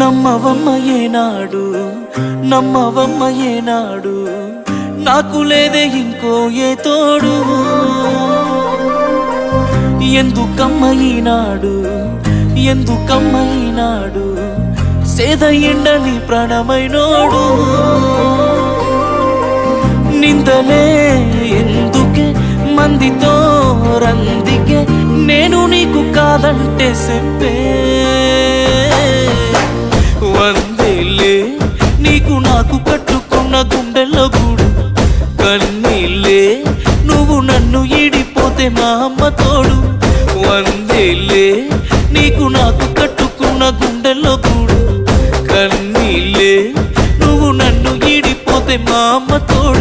నమ్మవమ్మ ఏనాడు నమ్మవమ్మ ఏనాడు నాకు లేదే ఇంకో ఏ తోడు ఎందుకమ్మ ఈనాడు ఎందుకమ్మ ఈనాడు సేద ఎండని ప్రాణమైనోడు నిందలే ఎందుకే మందితో రందికే నేను నీకు కాదంటే చెప్పే వందేలే నీకు నాకు కట్టుకున్న గుండెల్లో గూడు కన్నీళ్ళే నువ్వు నన్ను ఈడిపోతే మా అమ్మ తోడు వందేలే నీకు నాకు కట్టుకున్న గుండెల్లో గూడు కన్నీళ్ళే నువ్వు నన్ను ఈడిపోతే మా అమ్మ తోడు